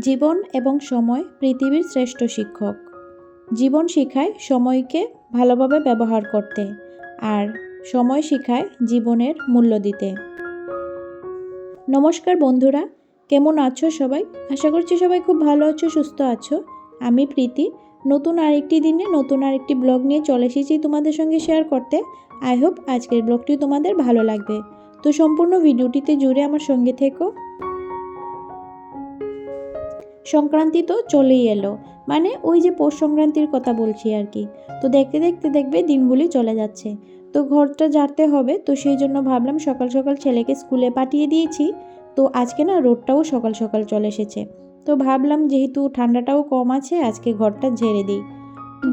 জীবন এবং সময় পৃথিবীর শ্রেষ্ঠ শিক্ষক। জীবন শেখায় সময়কে ভালোভাবে ব্যবহার করতে, আর সময় শেখায় জীবনের মূল্য দিতে। নমস্কার বন্ধুরা, কেমন আছো সবাই? আশা করছি সবাই খুব ভালো আছো, সুস্থ আছো। আমি প্রীতি নতুন আরেকটি দিনে নতুন আরেকটি ব্লগ নিয়ে চলে এসেছি তোমাদের সঙ্গে শেয়ার করতে। আই হোপ আজকের ব্লগটি তোমাদের ভালো লাগবে। তো সম্পূর্ণ ভিডিওটিতে জুড়ে আমার সঙ্গে থেকো। সংক্রান্তি তো চলেই এলো, মানে ওই যে পৌষ সংক্রান্তির কথা বলছি আর কি। তো দেখতে দেখতে দেখবে দিনগুলি চলে যাচ্ছে। তো ঘরটা ঝাড়তে হবে, তো সেই জন্য ভাবলাম সকাল সকাল ছেলেকে স্কুলে পাঠিয়ে দিয়েছি। তো আজকে না রোদটাও সকাল সকাল চলে এসেছে। তো ভাবলাম যেহেতু ঠান্ডাটাও কম আছে, আজকে ঘরটা ঝেড়ে দিই।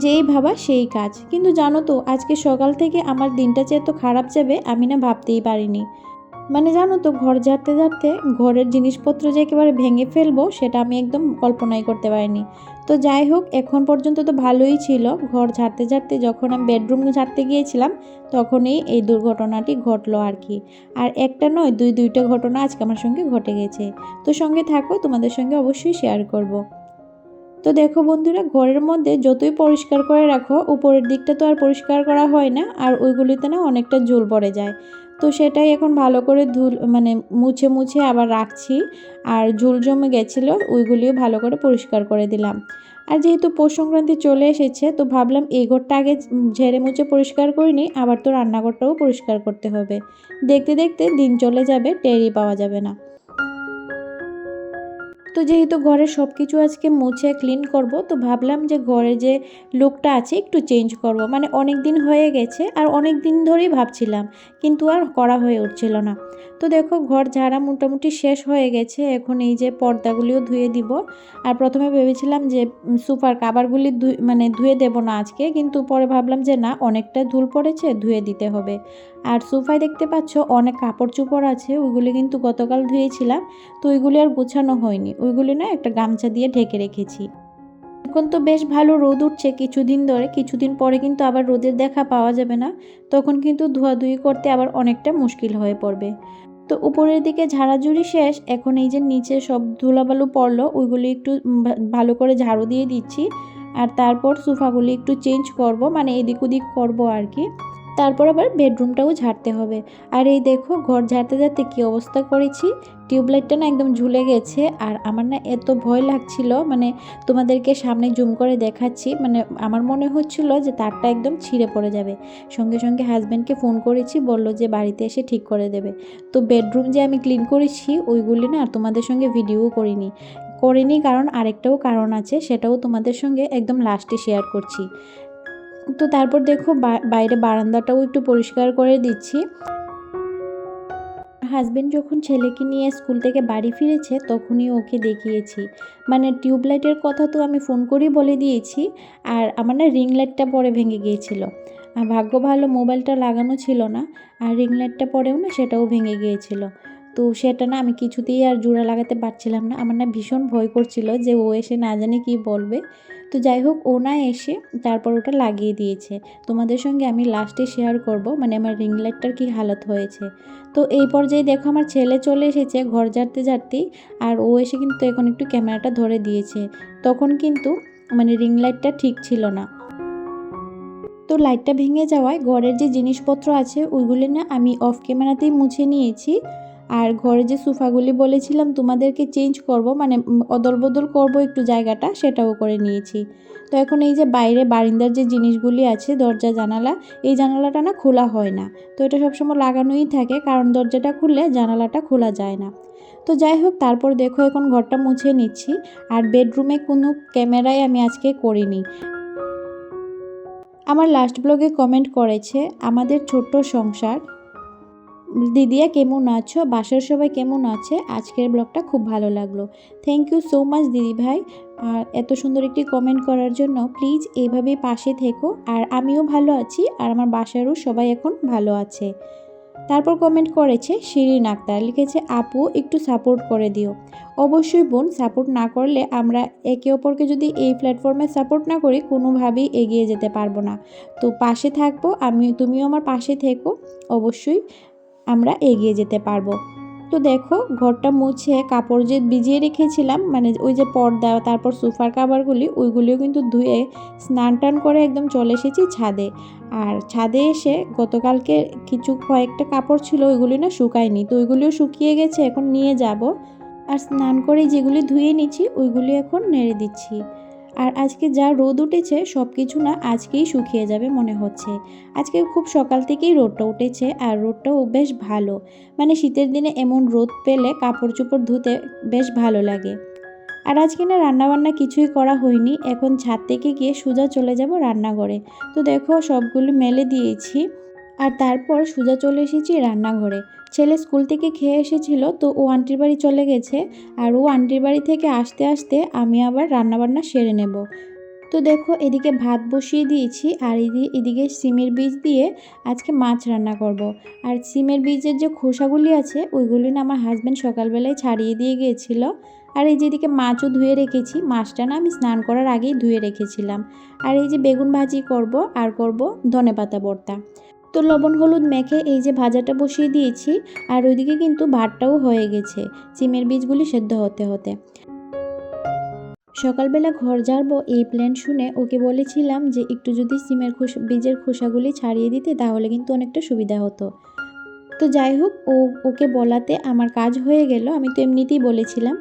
যেই ভাবা সেই কাজ। কিন্তু জানো তো, আজকে সকাল থেকে আমার দিনটা যে এত খারাপ যাবে আমি না ভাবতেই পারিনি। মানে জানো তো, ঘর ঝাড়তে ঝাড়তে ঘরের জিনিসপত্র যে একেবারে ভেঙে ফেলবো সেটা আমি একদম কল্পনাই করতে পারিনি। তো যাই হোক, এখন পর্যন্ত তো ভালোই ছিল। ঘর ঝাড়তে ঝাড়তে যখন আমি বেডরুম ঝাড়তে গিয়েছিলাম তখনই এই দুর্ঘটনাটি ঘটলো আর কি। আর একটা নয়, দুইটা ঘটনা আজকে আমার সঙ্গে ঘটে গেছে। তো সঙ্গে থাকো, তোমাদের সঙ্গে অবশ্যই শেয়ার করব। তো দেখো বন্ধুরা, ঘরের মধ্যে যতই পরিষ্কার করে রাখো, উপরের দিকটা তো আর পরিষ্কার করা হয় না, আর ওইগুলিতে না অনেকটা ঝুল পড়ে যায়। তো সেটাই এখন ভালো করে মুছে মুছে আবার রাখছি। আর ঝুল জমে গেছিলো, ওইগুলিও ভালো করে পরিষ্কার করে দিলাম। আর যেহেতু পৌষ সংক্রান্তি চলে এসেছে, তো ভাবলাম এই ঘরটা আগে ঝেড়ে মুছে পরিষ্কার করিনি, আবার তো রান্নাঘরটাও পরিষ্কার করতে হবে। দেখতে দেখতে দিন চলে যাবে, টেরই পাওয়া যাবে না। তো যেহেতু ঘরের সব কিছু আজকে মুছে ক্লিন করব, তো ভাবলাম যে ঘরে যে লুকটা আছে একটু চেঞ্জ করব। মানে অনেক দিন হয়ে গেছে, আর অনেক দিন ধরেই ভাবছিলাম, কিন্তু আর করা হয়ে উঠছিল না। তো দেখো, ঘর ঝাড়া মোটামুটি শেষ হয়ে গেছে। এখন এই যে পর্দাগুলিও ধুয়ে দিব। আর প্রথমে ভেবেছিলাম যে সোফার কাভারগুলি ধুয়ে দেব না আজকে, কিন্তু পরে ভাবলাম যে না, অনেকটা ধুল পড়েছে, ধুয়ে দিতে হবে। আর সোফায় দেখতে পাচ্ছ অনেক কাপড় চোপড় আছে, ওইগুলি কিন্তু গতকাল ধুয়েছিলাম। তো ওইগুলি আর গোছানো হয়নি, ওইগুলি না একটা গামছা দিয়ে ঢেকে রেখেছি। এখন তো বেশ ভালো রোদ উঠছে কিছুদিন ধরে, কিছুদিন পরে কিন্তু আবার রোদের দেখা পাওয়া যাবে না। তখন কিন্তু ধোয়াধুয়ি করতে আবার অনেকটা মুশকিল হয়ে পড়বে। তো উপরের দিকে ঝাড়াঝুড়ি শেষ, এখন এই যে নিচে সব ধুলাবালু পড়লো, ওইগুলি একটু ভালো করে ঝাড়ু দিয়ে দিচ্ছি। আর তারপর সোফাগুলি একটু চেঞ্জ করব, মানে এদিক ওদিক করবো আর কি। তারপর আবার বেডরুমটাও ঝাড়তে হবে। আর এই দেখো, ঘর ঝাড়তে ঝাড়তে কী অবস্থা করেছি। টিউবলাইটটা না একদম ঝুলে গেছে, আর আমার না এত ভয় লাগছিল, মানে তোমাদেরকে সামনে জুম করে দেখাচ্ছি, মানে আমার মনে হচ্ছিল যে তারটা একদম ছিঁড়ে পড়ে যাবে। সঙ্গে সঙ্গে হাজব্যান্ডকে ফোন করেছি, বলল যে বাড়িতে এসে ঠিক করে দেবে। তো বেডরুম যে আমি ক্লিন করেছি ওইগুলি না তোমাদের সঙ্গে ভিডিও করিনি, কারণ আরেকটাও কারণ আছে, সেটাও তোমাদের সঙ্গে একদম লাস্টে শেয়ার করছি। তো তারপর দেখো, বাইরে বারান্দাটাও একটু পরিষ্কার করে দিচ্ছি। হাজবেন্ড যখন ছেলেকে নিয়ে স্কুল থেকে বাড়ি ফিরেছে তখনই ওকে দেখিয়েছি। মানে টিউবলাইটের কথা তো আমি ফোন করেই বলে দিয়েছি। আর আমার না রিং লাইটটা পরে ভেঙে গিয়েছিল। আর ভাগ্য ভালো মোবাইলটা লাগানো ছিল না, আর রিং লাইটটা পরেও না সেটাও ভেঙে গিয়েছিল। তো সেটা না আমি কিছুতেই আর জোড়া লাগাতে পারছিলাম না। আমার না ভীষণ ভয় করছিল যে ও এসে না জানি কী বলবে। তো যাই হোক, ও না এসে তারপর ওটা লাগিয়ে দিয়েছে। তোমাদের সঙ্গে আমি লাস্টে শেয়ার করব, মানে আমার রিং লাইটটার কী হালত হয়েছে। তো এই পর্যায়ে দেখো, আমার ছেলে চলে এসেছে ঘর ঝাড়তে ঝাড়তেই। আর ও এসে কিন্তু এখন একটু ক্যামেরাটা ধরে দিয়েছে। তখন কিন্তু মানে রিং লাইটটা ঠিক ছিল না। তো লাইটটা ভেঙে যাওয়ায় ঘরের যে জিনিসপত্র আছে ওইগুলি না আমি অফ ক্যামেরাতেই মুছে নিয়েছি। আর ঘরে যে সোফাগুলি বলেছিলাম তোমাদেরকে চেঞ্জ করব, মানে অদল বদল করবো একটু জায়গাটা, সেটাও করে নিয়েছি। তো এখন এই যে বাইরে বারান্দার যে জিনিসগুলি আছে, দরজা জানালা, এই জানালাটা না খোলা হয় না, তো এটা সবসময় লাগানোই থাকে, কারণ দরজাটা খুললে জানালাটা খোলা যায় না। তো যাই হোক, তারপর দেখো এখন ঘরটা মুছে নিচ্ছি। আর বেডরুমে কোনো ক্যামেরাই আমি আজকে করিনি। আমার লাস্ট ব্লগে কমেন্ট করেছে আমাদের ছোট্ট সংসার, দিদিয়া কেমন আছো, বাসার সবাই কেমন আছে, আজকের ব্লগটা খুব ভালো লাগলো। থ্যাংক ইউ সো মাচ দিদি ভাই, আর এত সুন্দর একটি কমেন্ট করার জন্য। প্লিজ এইভাবেই পাশে থেকো, আর আমিও ভালো আছি, আর আমার বাসারও সবাই এখন ভালো আছে। তারপর কমেন্ট করেছে শিরিন আক্তার, লিখেছে আপু একটু সাপোর্ট করে দিও। অবশ্যই বোন, সাপোর্ট না করলে আমরা একে অপরকে যদি এই প্ল্যাটফর্মে সাপোর্ট না করি কোনোভাবেই এগিয়ে যেতে পারবো না। তো পাশে থাকবো, তুমিও আমার পাশে থেকো, অবশ্যই আমরা এগিয়ে যেতে পারবো। তো দেখো ঘরটা মুছে কাপড় যে ভিজিয়ে রেখেছিলাম, মানে ওই যে পর্দা, তারপর সোফার কাভারগুলি, ওইগুলিও কিন্তু ধুয়ে স্নান টান করে একদম চলে এসেছি ছাদে। আর ছাদে এসে গতকালকে কয়েকটা কাপড় ছিল, ওইগুলি না শুকায়নি, তো ওইগুলিও শুকিয়ে গেছে, এখন নিয়ে যাব। আর স্নান করে যেগুলি ধুয়ে নিচ্ছি ওইগুলি এখন নেড়ে দিচ্ছি। আর আজকে যা রোদ উঠেছে সব কিছু না আজকেই শুকিয়ে যাবে মনে হচ্ছে। আজকে খুব সকাল থেকেই রোদটা উঠেছে, আর রোদটাও বেশ ভালো, মানে শীতের দিনে এমন রোদ পেলে কাপড় চোপড় ধুতে বেশ ভালো লাগে। আর আজকে না রান্নাবান্না কিছুই করা হয়নি, এখন ছাদ থেকে গিয়ে সোজা চলে যাব রান্নাঘরে। তো দেখো সবগুলো মেলে দিয়েছি, আর তারপর সোজা চলে এসেছি রান্নাঘরে। ছেলে স্কুল থেকে খেয়ে এসেছিল, তো ও আন্টির বাড়ি চলে গেছে, আর ও আন্টির বাড়ি থেকে আসতে আসতে আমি আবার রান্নাবান্না সেরে নেব। তো দেখো এদিকে ভাত বসিয়ে দিয়েছি, আর এদিকে সিমের বীজ দিয়ে আজকে মাছ রান্না করব। আর সিমের বীজের যে খোসাগুলি আছে ওইগুলি না আমার হাজব্যান্ড সকালবেলায় ছাড়িয়ে দিয়ে গিয়েছিল। আর এই যেদিকে মাছও ধুয়ে রেখেছি, মাছটা না আমি স্নান করার আগেই ধুয়ে রেখেছিলাম। আর এই যে বেগুন ভাজি করব, আর করব ধনেপাতা ভর্তা। তো লবণ হলুদ মেখে এই যে ভাজাটা বসিয়ে দিয়েছি, আর ওইদিকে কিন্তু ভাতটাও হয়ে গেছে সিমের বীজগুলি সেদ্ধ হতে হতে। সকালবেলা ঘর ঝাড়বো এই প্ল্যান শুনে ওকে বলেছিলাম যে একটু যদি সিমের বীজের খোসাগুলি ছাড়িয়ে দিতে তাহলে কিন্তু অনেকটা সুবিধা হতো। তো যাই হোক, ওকে বলাতে আমার কাজ হয়ে গেল, আমি তো এমনিতেই বলেছিলাম,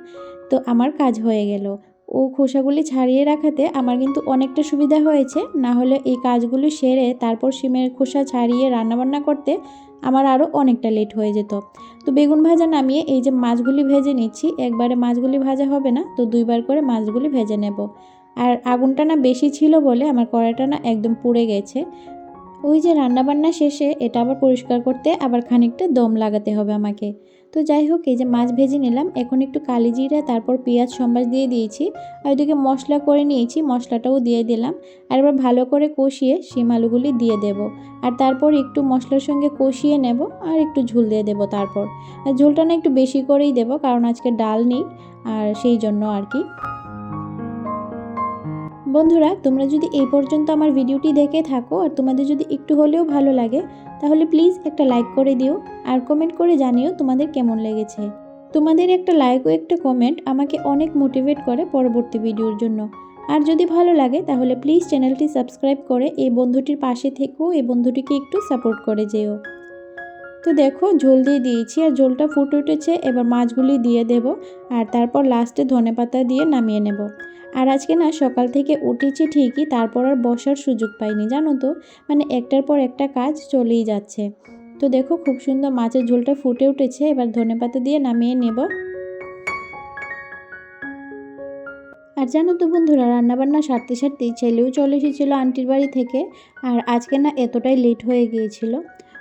তো আমার কাজ হয়ে গেল। ও খোসাগুলি ছাড়িয়ে রাখাতে আমার কিন্তু অনেকটা সুবিধা হয়েছে, না হলে এই কাজগুলো সেরে তারপর সিমের খোসা ছাড়িয়ে রান্নাবান্না করতে আমার আরও অনেকটা লেট হয়ে যেত। তো বেগুন ভাজা নামিয়ে এই যে মাছগুলি ভেজে নিচ্ছি, একবারে মাছগুলি ভাজা হবে না, তো দুইবার করে মাছগুলি ভেজে নেব। আর আগুনটা না বেশি ছিল বলে আমার কড়াইটা না একদম পুড়ে গেছে। ওই যে রান্নাবান্না শেষে এটা আবার পরিষ্কার করতে আবার খানিকটা দম লাগাতে হবে আমাকে। তো যাই হোক, এই যে মাছ ভেজে নিলাম, এখন একটু কালি জিরা তারপর পেঁয়াজ সম্বাস দিয়ে দিয়েছি, আর ওইদিকে মশলা করে নিয়েছি, মশলাটাও দিয়ে দিলাম। আর এবার ভালো করে কষিয়ে শিম আলুগুলি দিয়ে দেব, আর তারপর একটু মশলার সঙ্গে কষিয়ে নেব, আর একটু ঝোল দিয়ে দেব। তারপর ঝোলটা না একটু বেশি করেই দেব, কারণ আজকে ডাল নেই, আর সেই জন্য আর কি। বন্ধুরা, তোমরা যদি এই পর্যন্ত আমার ভিডিওটি দেখে থাকো আর তোমাদের যদি একটু হলেও ভালো লাগে, তাহলে প্লিজ একটা লাইক করে দিও, আর কমেন্ট করে জানিও তোমাদের কেমন লেগেছে। তোমাদের একটা লাইক ও একটা কমেন্ট আমাকে অনেক মোটিভেট করে পরবর্তী ভিডিওর জন্য। আর যদি ভালো লাগে তাহলে প্লিজ চ্যানেলটি সাবস্ক্রাইব করে এই বন্ধুটির পাশে থেকেও এই বন্ধুটিকে একটু সাপোর্ট করে যেও। তো দেখো ঝোল দিয়ে দিয়েছি, আর ঝোলটা ফুটে উঠেছে, এবার মাছগুলি দিয়ে দেব, আর তারপর লাস্টে ধনেপাতা দিয়ে নামিয়ে নেব। আর আজকে না সকাল থেকে উঠেছি ঠিকই, তারপর আর বসার সুযোগ পাইনি, জানো তো, মানে একটার পর একটা কাজ চলেই যাচ্ছে। তো দেখো খুব সুন্দর মাছের ঝোলটা ফুটে উঠেছে, এবার ধনেপাতা দিয়ে নামিয়ে নেব। আর জানো তো বন্ধুরা, রান্নাবান্না সারতে সারতেই ছেলেও চলে এসেছিলো আন্টির বাড়ি থেকে, আর আজকে না এতটাই লেট হয়ে গিয়েছিল।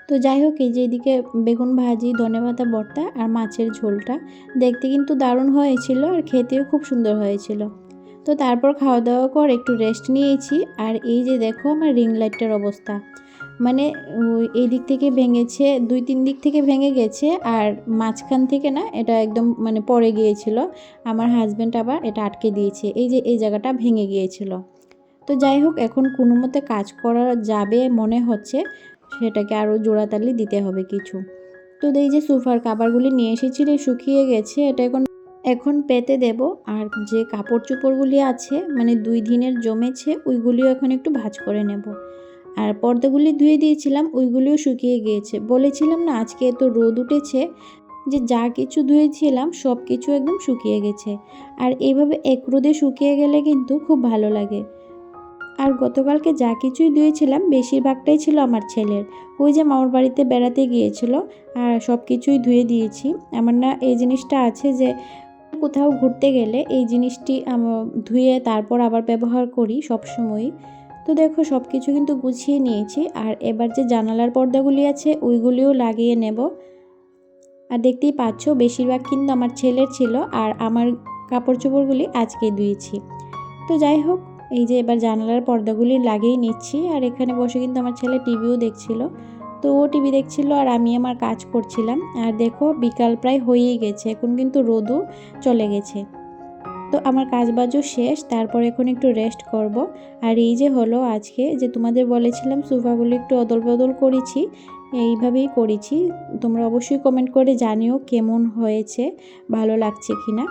তো যাই হোক, এই যে এদিকে বেগুন ভাজি, ধনেপাতা ভর্তা আর মাছের ঝোলটা দেখতে কিন্তু দারুণ হয়েছিল, আর খেতেও খুব সুন্দর হয়েছিল। তো তারপর খাওয়া দাওয়া করে একটু রেস্ট নিয়েছি। আর এই যে দেখো আমার রিং লাইটটার অবস্থা, মানে এই দিক থেকে ভেঙেছে, 2-3 দিক থেকে ভেঙে গেছে, আর মাঝখান থেকে না এটা একদম মানে পড়ে গিয়েছিল। আমার হাজব্যান্ড আবার এটা আটকে দিয়েছে, এই যে এই জায়গাটা ভেঙে গিয়েছিল। তো যাই হোক, এখন কোনো মতে কাজ করা যাবে মনে হচ্ছে, সেটাকে আরও জোড়াতালি দিতে হবে কিছু। তো এই যে সোফার কাভারগুলি নিয়ে এসেছিল, শুকিয়ে গেছে, এটা এখন পেতে দেব। আর যে কাপড় চোপড়গুলি আছে মানে 2 দিনের জমেছে, ওইগুলিও এখন একটু ভাঁজ করে নেব। আর পর্দাগুলি ধুয়ে দিয়েছিলাম, ওইগুলিও শুকিয়ে গিয়েছে। বলেছিলাম না আজকে এত রোদ উঠেছে, যে যা কিছু ধুয়েছিলাম সব কিছু একদম শুকিয়ে গেছে। আর এইভাবে এক রোদে শুকিয়ে গেলে কিন্তু খুব ভালো লাগে। আর গতকালকে যা কিছুই ধুয়েছিলাম বেশিরভাগটাই ছিল আমার ছেলের। ওই যে মামার বাড়িতে বেড়াতে গিয়েছিল আর সব কিছুই ধুয়ে দিয়েছি। আমার না এই জিনিসটা আছে যে কোথাও ঘুরতে গেলে এই জিনিসটি ধুয়ে তারপর আবার ব্যবহার করি সবসময়ই। তো দেখো সব কিছু কিন্তু গুছিয়ে নিয়েছি। আর এবার যে জানালার পর্দাগুলি আছে ওইগুলিও লাগিয়ে নেব। আর দেখতেই পাচ্ছ বেশিরভাগ কিন্তু আমার ছেলের ছিল আর আমার কাপড় চোপড়গুলি আজকেই ধুয়েছি। তো যাই হোক, এই যে এবার জানালার পর্দাগুলি লাগিয়ে নিচ্ছি। আর এখানে বসে কিন্তু আমার ছেলে টিভিও দেখছিল। তো ও টিভি দেখছিল আর আমি আমার কাজ করছিলাম। আর দেখো বিকাল প্রায় হয়েই গেছে, এখন কিন্তু রোদও চলে গেছে। তো আমার কাজ বাজও শেষ, তারপর এখন একটু রেস্ট করব। আর এই যে হলো আজকে যে তোমাদের বলেছিলাম সোফাগুলো একটু অদল বদল করেছি, এইভাবেই করেছি। তোমরা অবশ্যই কমেন্ট করে জানিও কেমন হয়েছে, ভালো লাগছে কিনা।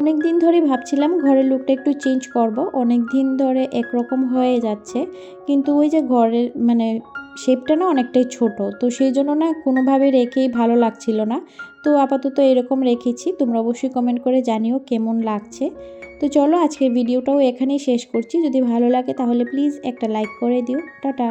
অনেক দিন ধরে ভাবছিলাম ঘরের লুকটা একটু চেঞ্জ করব, অনেক দিন ধরে একরকম হয়ে যাচ্ছে। কিন্তু ওই যে ঘরের মানে শেপটা না অনেকটাই ছোট, তো সেই জন্য না কোনোভাবে রেখেই ভালো লাগছিল না। তো আপাতত এরকম রেখেছি, তোমরা অবশ্যই কমেন্ট করে জানিও কেমন লাগছে। তো চলো আজকের ভিডিওটাও এখানেই শেষ করছি। যদি ভালো লাগে তাহলে প্লিজ একটা লাইক করে দিও। টাটা।